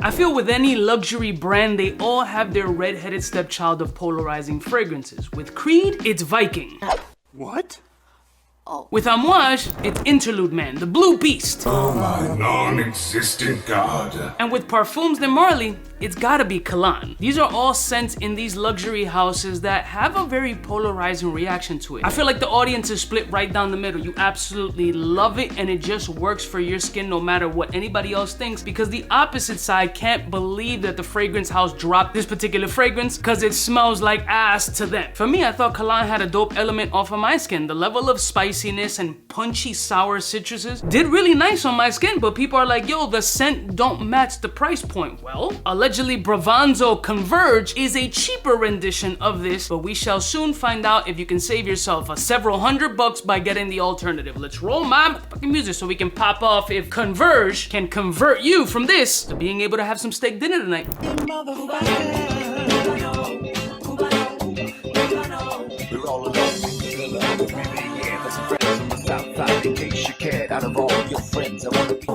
I feel with any luxury brand, they all have their red-headed stepchild of polarizing fragrances. With Creed, it's Viking. What? With Amouage, it's Interlude Man, the Blue Beast. Oh my non-existent god. And with Parfums de Marly, it's gotta be Kalan. These are all scents in these luxury houses that have a very polarizing reaction to it. I feel like the audience is split right down the middle. You absolutely love it and it just works for your skin no matter what anybody else thinks, because the opposite side can't believe that the fragrance house dropped this particular fragrance because it smells like ass to them. For me, I thought Kalan had a dope element off of my skin. The level of spiciness and punchy sour citruses did really nice on my skin, but people are like, yo, the scent don't match the price point. Well, allegedly Bravanzo Converge is a cheaper rendition of this, but we shall soon find out if you can save yourself several $100 by getting the alternative. Let's roll my fucking music so we can pop off if Converge can convert you from this to being able to have some steak dinner tonight. We're all alone. In case you cared, out of all your friends, I wanna be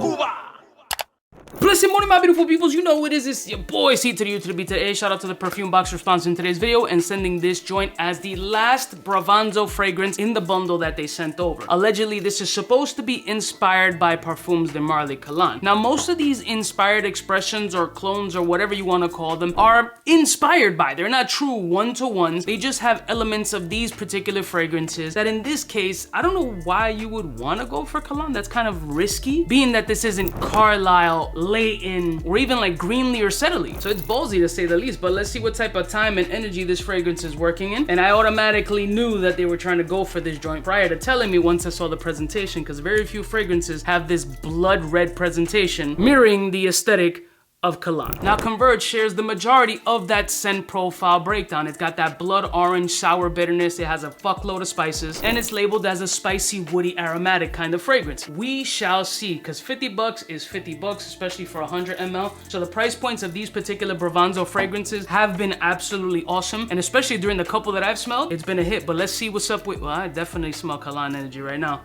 Blessed morning, my beautiful peoples. You know who it is. It's your boy, 𝐷𝐸𝐴. Shout out to the perfume box for sponsoring today's video and sending this joint as the last Bravanzo fragrance in the bundle that they sent over. Allegedly, this is supposed to be inspired by Parfums de Marly Kalan. Now, most of these inspired expressions or clones or whatever you want to call them are inspired by. They're not true one-to-ones. They just have elements of these particular fragrances that in this case, I don't know why you would want to go for Kalan. That's kind of risky, being that this isn't Carlisle, 𝐼𝐼𝐿𝐼, or even like 𝗏𝐼𝐿𝐼 or 𝐷𝐸𝐿𝐼. So it's ballsy to say the least, but let's see what type of time and energy this fragrance is working in. And I automatically knew that they were trying to go for this joint prior to telling me once I saw the presentation, because very few fragrances have this blood red presentation mirroring the aesthetic of Kalan. Now, Converge shares the majority of that scent profile breakdown. It's got that blood orange sour bitterness, it has a fuckload of spices, and it's labeled as a spicy, woody, aromatic kind of fragrance. We shall see, because $50 is $50, especially for 100 ml. So the price points of these particular Bravanzo fragrances have been absolutely awesome, and especially during the couple that I've smelled, it's been a hit. But let's see what's up with, well, I definitely smell Kalan energy right now.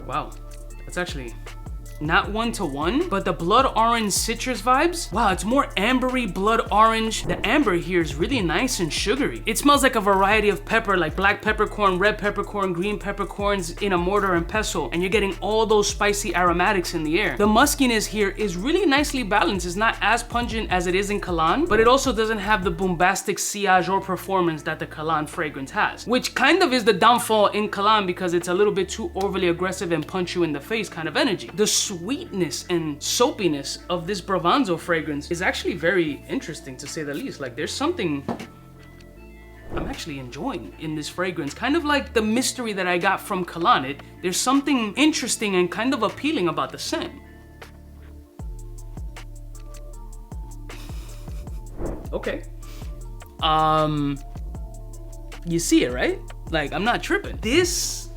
Wow, that's actually not one-to-one, but the blood orange citrus vibes, wow, it's more ambery blood orange. The amber here is really nice and sugary. It smells like a variety of pepper, like black peppercorn, red peppercorn, green peppercorns in a mortar and pestle, and you're getting all those spicy aromatics in the air. The muskiness here is really nicely balanced. It's not as pungent as it is in Kalan, but it also doesn't have the bombastic sillage or performance that the Kalan fragrance has, which kind of is the downfall in Kalan because it's a little bit too overly aggressive and punch you in the face kind of energy. The sweetness and soapiness of this Bravanzo fragrance is actually very interesting, to say the least. Like, there's something I'm actually enjoying in this fragrance, kind of like the mystery that I got from Kalan. There's something interesting and kind of appealing about the scent. Okay. You see it, right? Like, I'm not tripping. This,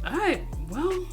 alright, well,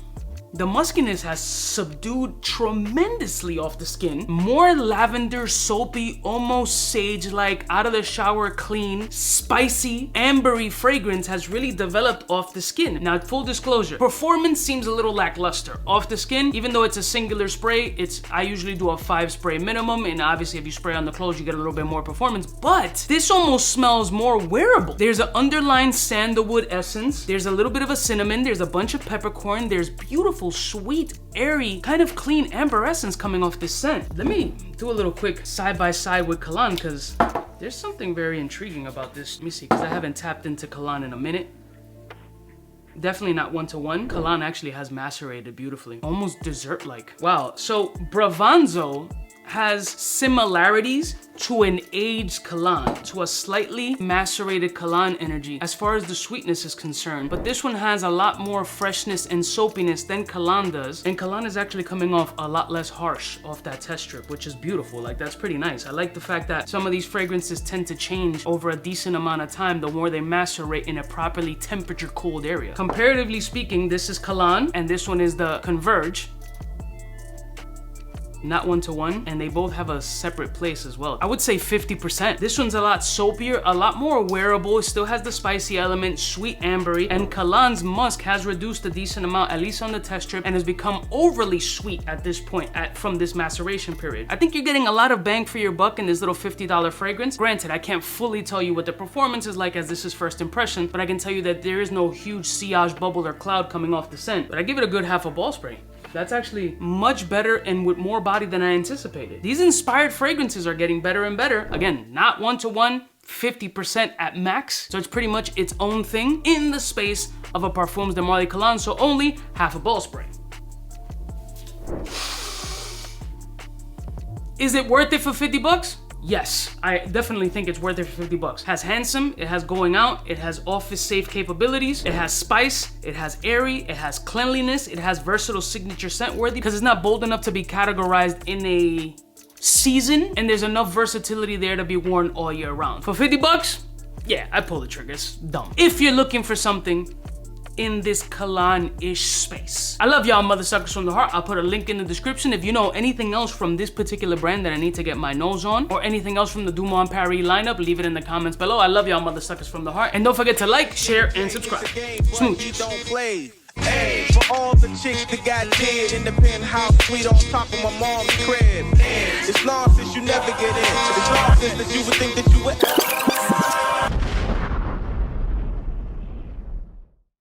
the muskiness has subdued tremendously off the skin. More lavender, soapy, almost sage-like, out of the shower clean, spicy, ambery fragrance has really developed off the skin. Now, full disclosure, performance seems a little lackluster off the skin. Even though it's a singular spray, I usually do a 5 spray minimum, and obviously if you spray on the clothes, you get a little bit more performance, but this almost smells more wearable. There's an underlying sandalwood essence, there's a little bit of a cinnamon, there's a bunch of peppercorn, there's beautiful, sweet, airy, kind of clean amber essence coming off this scent. Let me do a little quick side-by-side with Kalan, because there's something very intriguing about this. Let me see, because I haven't tapped into Kalan in a minute. Definitely not one-to-one. Kalan actually has macerated beautifully, almost dessert-like. Wow, so Bravanzo has similarities to an aged Kalan, to a slightly macerated Kalan energy as far as the sweetness is concerned, but this one has a lot more freshness and soapiness than Kalan does, and Kalan is actually coming off a lot less harsh off that test strip, which is beautiful. Like, that's pretty nice. I like the fact that some of these fragrances tend to change over a decent amount of time the more they macerate in a properly temperature cooled area. Comparatively speaking, this is Kalan and this one is the Converge. not 1-to-1, and they both have a separate place as well. I would say 50%. This one's a lot soapier, a lot more wearable. It still has the spicy element, sweet ambery, and Kalan's musk has reduced a decent amount, at least on the test strip, and has become overly sweet at this point from this maceration period. I think you're getting a lot of bang for your buck in this little $50 fragrance. Granted, I can't fully tell you what the performance is like as this is first impression, but I can tell you that there is no huge sillage, bubble, or cloud coming off the scent. But I give it a good half a ball spray. That's actually much better and with more body than I anticipated. These inspired fragrances are getting better and better. Again, not 1-to-1, 50% at max. So it's pretty much its own thing in the space of a Parfums de Marly Kalan, so only half a ball spray. Is it worth it for 50 bucks? Yes, I definitely think it's worth it for 50 bucks. Has handsome, it has going out, it has office safe capabilities, it has spice, it has airy, it has cleanliness, it has versatile signature scent worthy because it's not bold enough to be categorized in a season, and there's enough versatility there to be worn all year round. For 50 bucks, yeah, I pull the trigger. It's dumb. If you're looking for something in this Kalan-ish space. I love y'all mother suckers from the heart. I'll put a link in the description. If you know anything else from this particular brand that I need to get my nose on, or anything else from the Du Monde Paris lineup, leave it in the comments below. I love y'all mother suckers from the heart. And don't forget to like, share, and subscribe. Smooch. Hey, for all the chicks that got dead in the penthouse suite on top of my mom's crib. It's long since you never get in. It's long since that you would think that you would